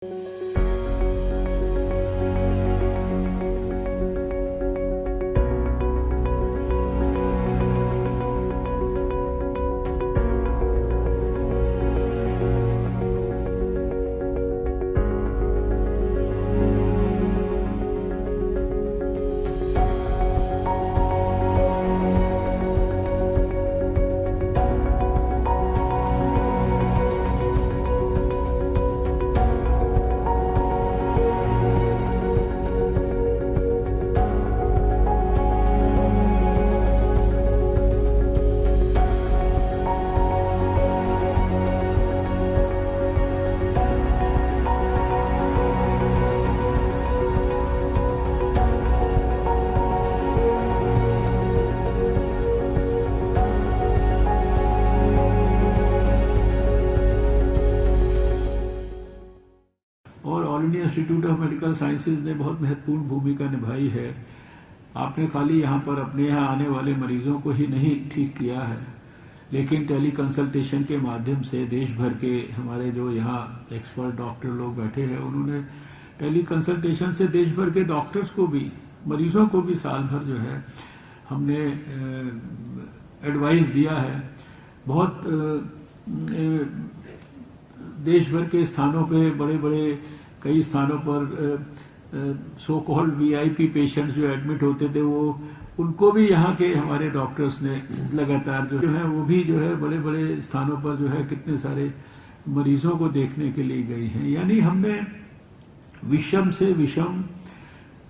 और all India institute of medical sciences ने बहुत महत्वपूर्ण भूमिका निभाई है। आपने खाली यहाँ पर अपने यहाँ आने वाले मरीजों को ही नहीं ठीक किया है, लेकिन टेली कंसल्टेशन के माध्यम से देश भर के हमारे जो यहाँ एक्सपर्ट डॉक्टर लोग बैठे हैं, उन्होंने टेली कंसल्टेशन से देश भर के डॉक्टर्स को भी, मरीजों को भी साल भर जो है हमने एडवाइस दिया है। बहुत देश भर के स्थानों पे, बड़े बड़े कई स्थानों पर सो कॉल्ड वीआईपी पेशेंट्स जो एडमिट होते थे, वो उनको भी यहाँ के हमारे डॉक्टर्स ने लगातार जो है वो भी जो है बड़े बड़े स्थानों पर जो है कितने सारे मरीजों को देखने के लिए गई हैं। यानी हमने विषम से विषम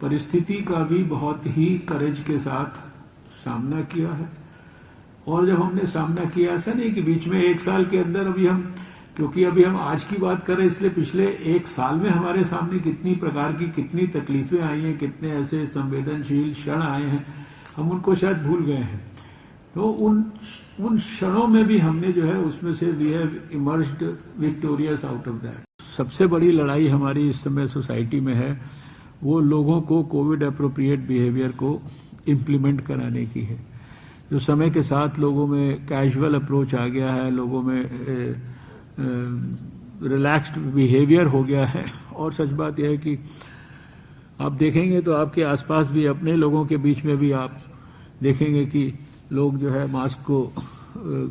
परिस्थिति का भी बहुत ही करेज के साथ सामना किया है। और जब हमने सामना किया, ऐसा नहीं कि बीच में एक साल के अंदर, अभी हम, क्योंकि अभी हम आज की बात करें, इसलिए पिछले एक साल में हमारे सामने कितनी प्रकार की, कितनी तकलीफें आई हैं, कितने ऐसे संवेदनशील क्षण आए हैं, हम उनको शायद भूल गए हैं। तो उन क्षणों में भी हमने जो है उसमें से we have emerged victorious out of that. सबसे बड़ी लड़ाई हमारी इस समय सोसाइटी में है, वो लोगों को कोविड अप्रोप्रिएट बिहेवियर को इम्प्लीमेंट कराने की है। जो समय के साथ लोगों में कैजुअल अप्रोच आ गया है, लोगों में रिलैक्स्ड बिहेवियर हो गया है। और सच बात यह है कि आप देखेंगे तो आपके आसपास भी, अपने लोगों के बीच में भी आप देखेंगे कि लोग जो है मास्क को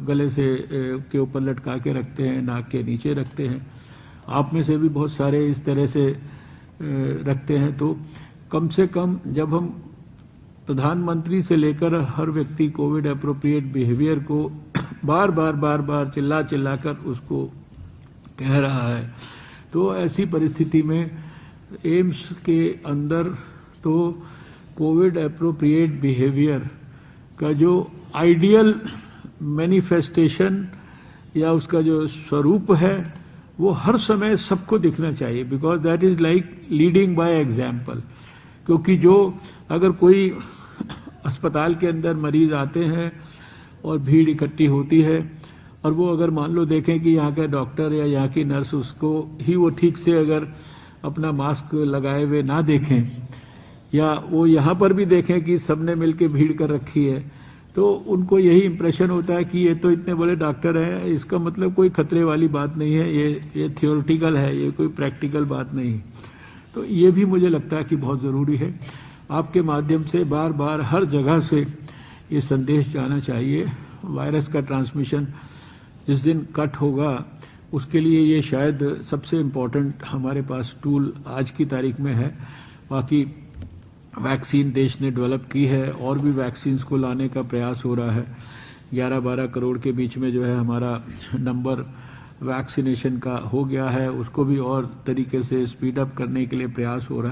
गले से के ऊपर लटका के रखते हैं, नाक के नीचे रखते हैं। आप में से भी बहुत सारे इस तरह से रखते हैं। तो कम से कम जब हम प्रधानमंत्री से लेकर हर व्यक्ति कोविड अप्रोप्रिएट बिहेवियर को बार बार चिल्ला कर उसको कह रहा है, तो ऐसी परिस्थिति में एम्स के अंदर तो कोविड अप्रोप्रिएट बिहेवियर का जो आइडियल मैनिफेस्टेशन या उसका जो स्वरूप है, वो हर समय सबको दिखना चाहिए, because that is like leading by example. क्योंकि जो अगर कोई अस्पताल के अंदर मरीज आते हैं और भीड़ इकट्ठी होती है, और वो अगर मान लो देखें कि यहाँ का डॉक्टर या यहाँ की नर्स उसको ही वो ठीक से अगर अपना मास्क लगाए हुए ना देखें, या वो यहाँ पर भी देखें कि सबने मिलके भीड़ कर रखी है, तो उनको यही इम्प्रेशन होता है कि ये तो इतने बड़े डॉक्टर हैं, इसका मतलब कोई खतरे वाली बात नहीं है, ये थियोरिटिकल है, ये कोई प्रैक्टिकल बात नहीं। तो ये भी मुझे लगता है कि बहुत ज़रूरी है। आपके माध्यम से बार बार हर जगह से ये संदेश जाना चाहिए। वायरस का ट्रांसमिशन जिस दिन कट होगा, उसके लिए ये शायद सबसे इम्पोर्टेंट हमारे पास टूल आज की तारीख में है। बाकी वैक्सीन देश ने डेवलप की है, और भी वैक्सीन्स को लाने का प्रयास हो रहा है। 11-12 करोड़ के बीच में जो है हमारा नंबर वैक्सीनेशन का हो गया है, उसको भी और तरीके से स्पीड अप करने के लिए प्रयास हो रहा है।